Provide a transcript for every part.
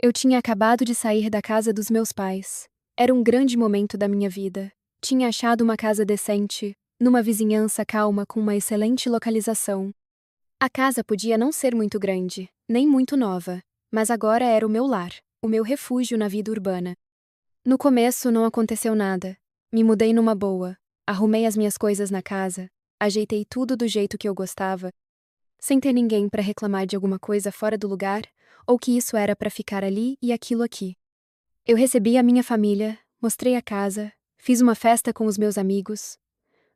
Eu tinha acabado de sair da casa dos meus pais. Era um grande momento da minha vida. Tinha achado uma casa decente, numa vizinhança calma com uma excelente localização. A casa podia não ser muito grande, nem muito nova, mas agora era o meu lar, o meu refúgio na vida urbana. No começo não aconteceu nada. Me mudei numa boa, arrumei as minhas coisas na casa, ajeitei tudo do jeito que eu gostava, sem ter ninguém para reclamar de alguma coisa fora do lugar, ou que isso era para ficar ali e aquilo aqui. Eu recebi a minha família, mostrei a casa, fiz uma festa com os meus amigos,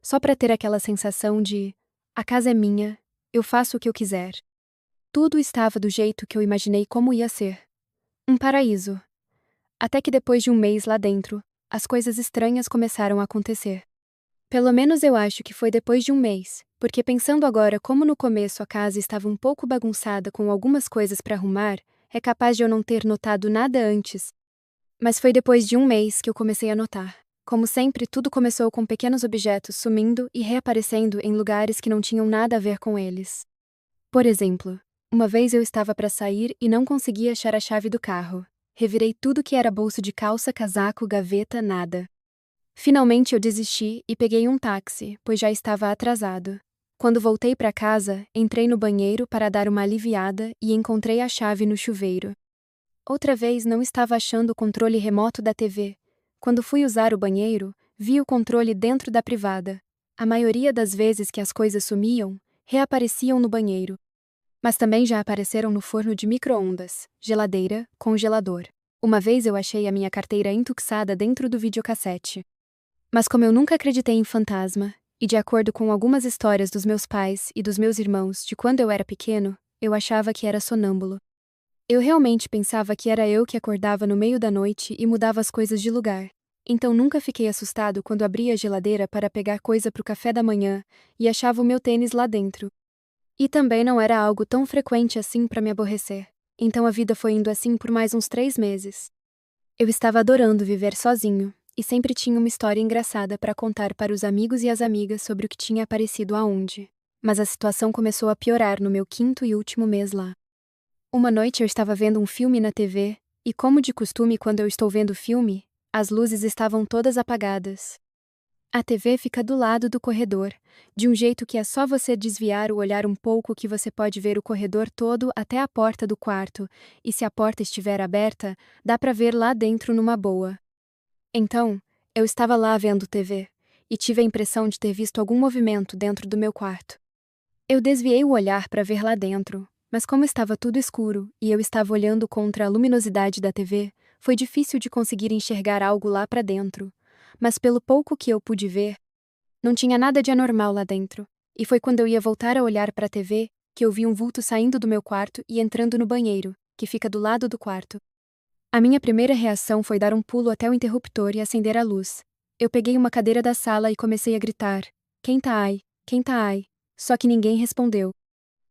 só para ter aquela sensação de: a casa é minha, eu faço o que eu quiser. Tudo estava do jeito que eu imaginei como ia ser. Um paraíso. Até que depois de um mês lá dentro, as coisas estranhas começaram a acontecer. Pelo menos eu acho que foi depois de um mês, porque pensando agora como no começo a casa estava um pouco bagunçada com algumas coisas para arrumar, é capaz de eu não ter notado nada antes. Mas foi depois de um mês que eu comecei a notar. Como sempre, tudo começou com pequenos objetos sumindo e reaparecendo em lugares que não tinham nada a ver com eles. Por exemplo, uma vez eu estava para sair e não conseguia achar a chave do carro. Revirei tudo que era bolso de calça, casaco, gaveta, nada. Finalmente eu desisti e peguei um táxi, pois já estava atrasado. Quando voltei para casa, entrei no banheiro para dar uma aliviada e encontrei a chave no chuveiro. Outra vez não estava achando o controle remoto da TV. Quando fui usar o banheiro, vi o controle dentro da privada. A maioria das vezes que as coisas sumiam, reapareciam no banheiro. Mas também já apareceram no forno de micro-ondas, geladeira, congelador. Uma vez eu achei a minha carteira entuxada dentro do videocassete. Mas como eu nunca acreditei em fantasma, e de acordo com algumas histórias dos meus pais e dos meus irmãos de quando eu era pequeno, eu achava que era sonâmbulo. Eu realmente pensava que era eu que acordava no meio da noite e mudava as coisas de lugar. Então nunca fiquei assustado quando abria a geladeira para pegar coisa pro café da manhã e achava o meu tênis lá dentro. E também não era algo tão frequente assim para me aborrecer. Então a vida foi indo assim por mais uns 3 meses. Eu estava adorando viver sozinho, e sempre tinha uma história engraçada para contar para os amigos e as amigas sobre o que tinha aparecido aonde. Mas a situação começou a piorar no meu quinto e último mês lá. Uma noite eu estava vendo um filme na TV, e como de costume quando eu estou vendo filme, as luzes estavam todas apagadas. A TV fica do lado do corredor, de um jeito que é só você desviar o olhar um pouco que você pode ver o corredor todo até a porta do quarto, e se a porta estiver aberta, dá para ver lá dentro numa boa. Então, eu estava lá vendo TV, e tive a impressão de ter visto algum movimento dentro do meu quarto. Eu desviei o olhar para ver lá dentro, mas como estava tudo escuro e eu estava olhando contra a luminosidade da TV, foi difícil de conseguir enxergar algo lá para dentro. Mas pelo pouco que eu pude ver, não tinha nada de anormal lá dentro. E foi quando eu ia voltar a olhar para a TV que eu vi um vulto saindo do meu quarto e entrando no banheiro, que fica do lado do quarto. A minha primeira reação foi dar um pulo até o interruptor e acender a luz. Eu peguei uma cadeira da sala e comecei a gritar: "Quem tá aí? Quem tá aí?" Só que ninguém respondeu.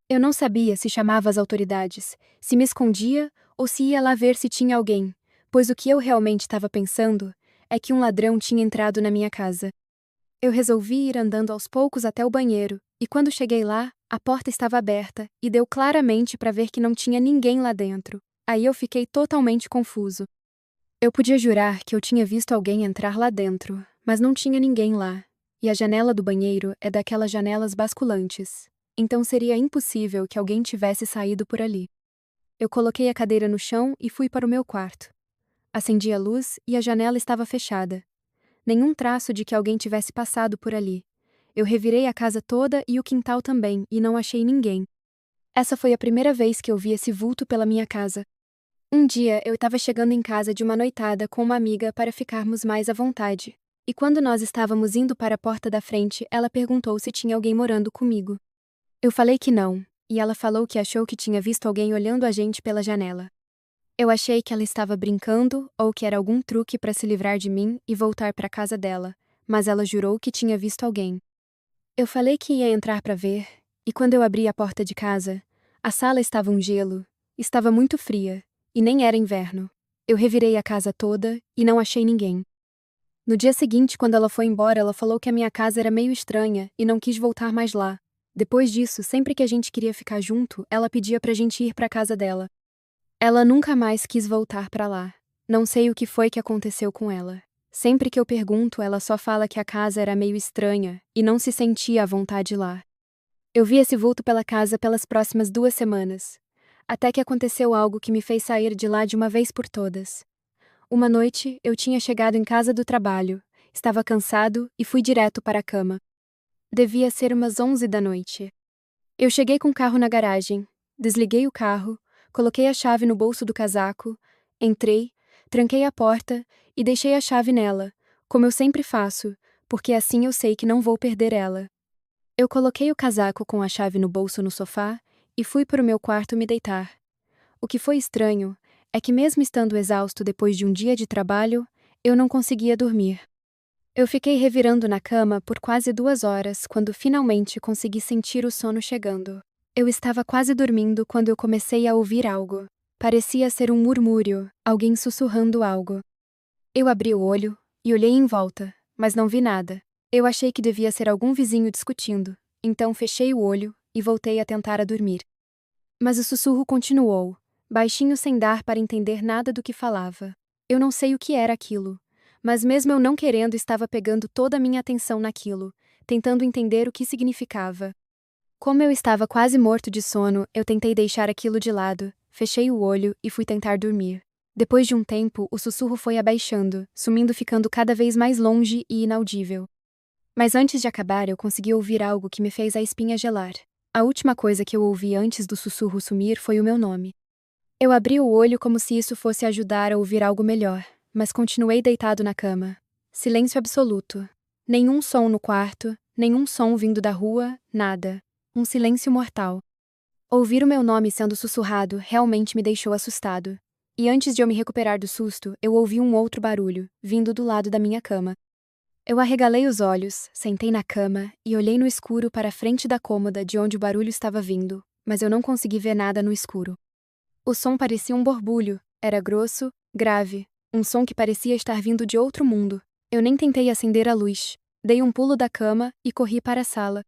Eu não sabia se chamava as autoridades, se me escondia ou se ia lá ver se tinha alguém, pois o que eu realmente estava pensando é que um ladrão tinha entrado na minha casa. Eu resolvi ir andando aos poucos até o banheiro, e quando cheguei lá, a porta estava aberta e deu claramente para ver que não tinha ninguém lá dentro. Aí eu fiquei totalmente confuso. Eu podia jurar que eu tinha visto alguém entrar lá dentro, mas não tinha ninguém lá. E a janela do banheiro é daquelas janelas basculantes. Então seria impossível que alguém tivesse saído por ali. Eu coloquei a cadeira no chão e fui para o meu quarto. Acendi a luz e a janela estava fechada. Nenhum traço de que alguém tivesse passado por ali. Eu revirei a casa toda e o quintal também e não achei ninguém. Essa foi a primeira vez que eu vi esse vulto pela minha casa. Um dia eu estava chegando em casa de uma noitada com uma amiga para ficarmos mais à vontade. E quando nós estávamos indo para a porta da frente, ela perguntou se tinha alguém morando comigo. Eu falei que não, e ela falou que achou que tinha visto alguém olhando a gente pela janela. Eu achei que ela estava brincando ou que era algum truque para se livrar de mim e voltar para a casa dela, mas ela jurou que tinha visto alguém. Eu falei que ia entrar para ver, e quando eu abri a porta de casa, a sala estava um gelo, estava muito fria, e nem era inverno. Eu revirei a casa toda e não achei ninguém. No dia seguinte, quando ela foi embora, ela falou que a minha casa era meio estranha e não quis voltar mais lá. Depois disso, sempre que a gente queria ficar junto, ela pedia pra gente ir pra casa dela. Ela nunca mais quis voltar para lá. Não sei o que foi que aconteceu com ela. Sempre que eu pergunto, ela só fala que a casa era meio estranha e não se sentia à vontade lá. Eu vi esse vulto pela casa pelas próximas 2 semanas, até que aconteceu algo que me fez sair de lá de uma vez por todas. Uma noite, eu tinha chegado em casa do trabalho, estava cansado e fui direto para a cama. Devia ser umas 11 da noite. Eu cheguei com o carro na garagem, desliguei o carro, coloquei a chave no bolso do casaco, entrei, tranquei a porta e deixei a chave nela, como eu sempre faço, porque assim eu sei que não vou perder ela. Eu coloquei o casaco com a chave no bolso no sofá e fui para o meu quarto me deitar. O que foi estranho é que, mesmo estando exausto depois de um dia de trabalho, eu não conseguia dormir. Eu fiquei revirando na cama por quase 2 horas quando finalmente consegui sentir o sono chegando. Eu estava quase dormindo quando eu comecei a ouvir algo. Parecia ser um murmúrio, alguém sussurrando algo. Eu abri o olho e olhei em volta, mas não vi nada. Eu achei que devia ser algum vizinho discutindo, então fechei o olho e voltei a tentar a dormir. Mas o sussurro continuou, baixinho sem dar para entender nada do que falava. Eu não sei o que era aquilo, mas mesmo eu não querendo estava pegando toda a minha atenção naquilo, tentando entender o que significava. Como eu estava quase morto de sono, eu tentei deixar aquilo de lado, fechei o olho e fui tentar dormir. Depois de um tempo, o sussurro foi abaixando, sumindo, ficando cada vez mais longe e inaudível. Mas antes de acabar, eu consegui ouvir algo que me fez a espinha gelar. A última coisa que eu ouvi antes do sussurro sumir foi o meu nome. Eu abri o olho como se isso fosse ajudar a ouvir algo melhor, mas continuei deitado na cama. Silêncio absoluto. Nenhum som no quarto, nenhum som vindo da rua, nada. Um silêncio mortal. Ouvir o meu nome sendo sussurrado realmente me deixou assustado. E antes de eu me recuperar do susto, eu ouvi um outro barulho, vindo do lado da minha cama. Eu arregalei os olhos, sentei na cama e olhei no escuro para a frente da cômoda de onde o barulho estava vindo, mas eu não consegui ver nada no escuro. O som parecia um borbulho, era grosso, grave, um som que parecia estar vindo de outro mundo. Eu nem tentei acender a luz, dei um pulo da cama e corri para a sala.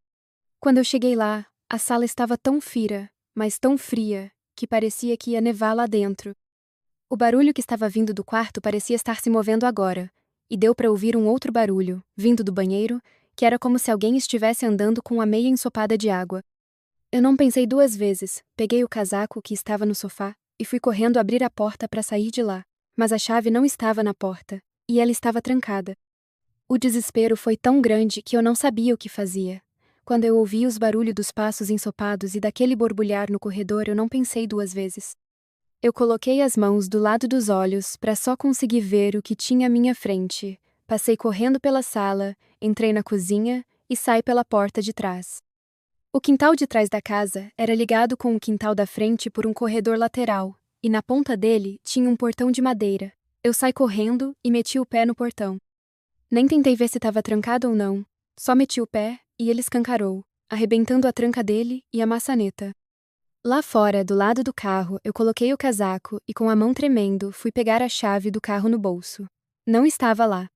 Quando eu cheguei lá, a sala estava tão fria, mas tão fria, que parecia que ia nevar lá dentro. O barulho que estava vindo do quarto parecia estar se movendo agora, e deu para ouvir um outro barulho, vindo do banheiro, que era como se alguém estivesse andando com a meia ensopada de água. Eu não pensei 2 vezes, peguei o casaco que estava no sofá e fui correndo abrir a porta para sair de lá, mas a chave não estava na porta, e ela estava trancada. O desespero foi tão grande que eu não sabia o que fazia. Quando eu ouvi os barulhos dos passos ensopados e daquele borbulhar no corredor, eu não pensei 2 vezes. Eu coloquei as mãos do lado dos olhos para só conseguir ver o que tinha à minha frente. Passei correndo pela sala, entrei na cozinha e saí pela porta de trás. O quintal de trás da casa era ligado com o quintal da frente por um corredor lateral, e na ponta dele tinha um portão de madeira. Eu saí correndo e meti o pé no portão. Nem tentei ver se estava trancado ou não, só meti o pé e ele escancarou, arrebentando a tranca dele e a maçaneta. Lá fora, do lado do carro, eu coloquei o casaco e, com a mão tremendo, fui pegar a chave do carro no bolso. Não estava lá.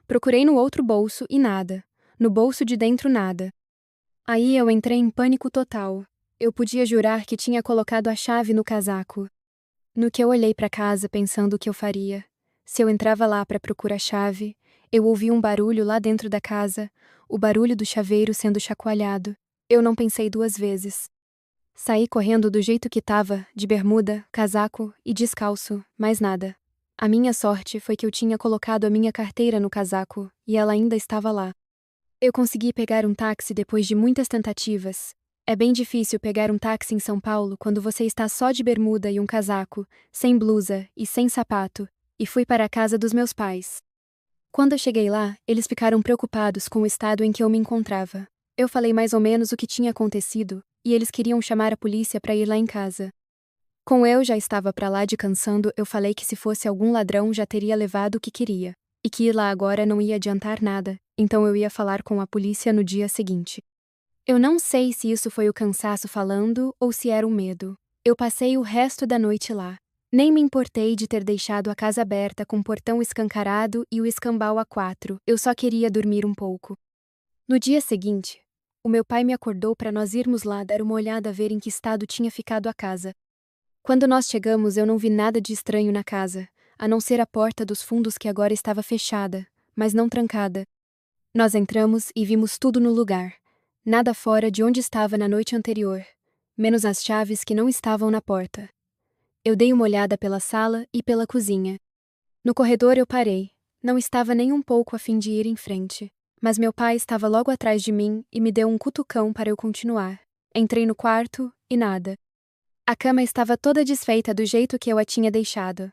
Procurei no outro bolso e nada. No bolso de dentro, nada. Aí eu entrei em pânico total. Eu podia jurar que tinha colocado a chave no casaco. No que eu olhei para casa pensando o que eu faria. Se eu entrava lá para procurar a chave, eu ouvi um barulho lá dentro da casa, o barulho do chaveiro sendo chacoalhado. Eu não pensei 2 vezes. Saí correndo do jeito que tava, de bermuda, casaco e descalço, mais nada. A minha sorte foi que eu tinha colocado a minha carteira no casaco, e ela ainda estava lá. Eu consegui pegar um táxi depois de muitas tentativas. É bem difícil pegar um táxi em São Paulo quando você está só de bermuda e um casaco, sem blusa e sem sapato, e fui para a casa dos meus pais. Quando eu cheguei lá, eles ficaram preocupados com o estado em que eu me encontrava. Eu falei mais ou menos o que tinha acontecido, e eles queriam chamar a polícia para ir lá em casa. Com eu já estava para lá de cansando, eu falei que se fosse algum ladrão já teria levado o que queria, e que ir lá agora não ia adiantar nada, então eu ia falar com a polícia no dia seguinte. Eu não sei se isso foi o cansaço falando ou se era o medo. Eu passei o resto da noite lá. Nem me importei de ter deixado a casa aberta com o portão escancarado e o escambau a 4, eu só queria dormir um pouco. No dia seguinte, o meu pai me acordou para nós irmos lá dar uma olhada a ver em que estado tinha ficado a casa. Quando nós chegamos, eu não vi nada de estranho na casa, a não ser a porta dos fundos que agora estava fechada, mas não trancada. Nós entramos e vimos tudo no lugar. Nada fora de onde estava na noite anterior, menos as chaves que não estavam na porta. Eu dei uma olhada pela sala e pela cozinha. No corredor eu parei. Não estava nem um pouco a fim de ir em frente, mas meu pai estava logo atrás de mim e me deu um cutucão para eu continuar. Entrei no quarto e nada. A cama estava toda desfeita do jeito que eu a tinha deixado.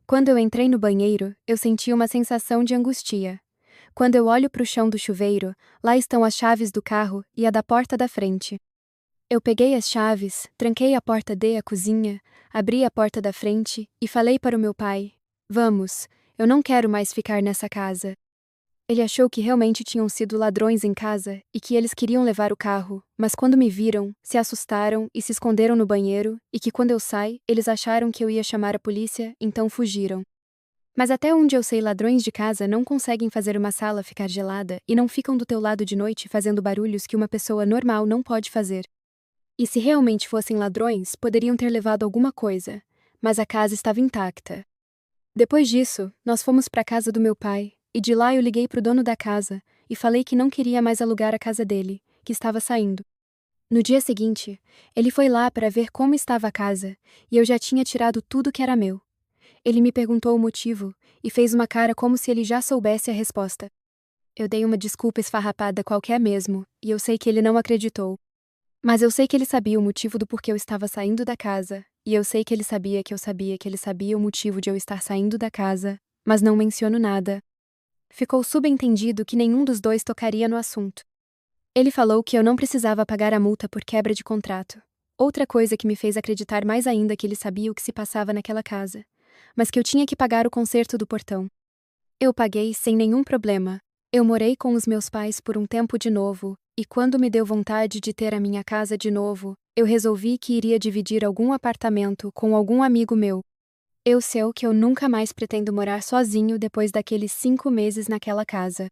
Quando eu entrei no banheiro, eu senti uma sensação de angústia. Quando eu olho para o chão do chuveiro, lá estão as chaves do carro e a da porta da frente. Eu peguei as chaves, tranquei a porta da cozinha, abri a porta da frente e falei para o meu pai: "Vamos, eu não quero mais ficar nessa casa." Ele achou que realmente tinham sido ladrões em casa e que eles queriam levar o carro, mas quando me viram, se assustaram e se esconderam no banheiro, e que quando eu saí, eles acharam que eu ia chamar a polícia, então fugiram. Mas até onde eu sei, ladrões de casa não conseguem fazer uma sala ficar gelada e não ficam do teu lado de noite fazendo barulhos que uma pessoa normal não pode fazer. E se realmente fossem ladrões, poderiam ter levado alguma coisa, mas a casa estava intacta. Depois disso, nós fomos para a casa do meu pai, e de lá eu liguei para o dono da casa e falei que não queria mais alugar a casa dele, que estava saindo. No dia seguinte, ele foi lá para ver como estava a casa, e eu já tinha tirado tudo que era meu. Ele me perguntou o motivo e fez uma cara como se ele já soubesse a resposta. Eu dei uma desculpa esfarrapada qualquer mesmo, e eu sei que ele não acreditou. Mas eu sei que ele sabia o motivo do porquê eu estava saindo da casa, e eu sei que ele sabia que eu sabia que ele sabia o motivo de eu estar saindo da casa, mas não menciono nada. Ficou subentendido que nenhum dos dois tocaria no assunto. Ele falou que eu não precisava pagar a multa por quebra de contrato. Outra coisa que me fez acreditar mais ainda que ele sabia o que se passava naquela casa, mas que eu tinha que pagar o conserto do portão. Eu paguei sem nenhum problema. Eu morei com os meus pais por um tempo de novo, e quando me deu vontade de ter a minha casa de novo, eu resolvi que iria dividir algum apartamento com algum amigo meu. Eu sei que eu nunca mais pretendo morar sozinho depois daqueles 5 meses naquela casa.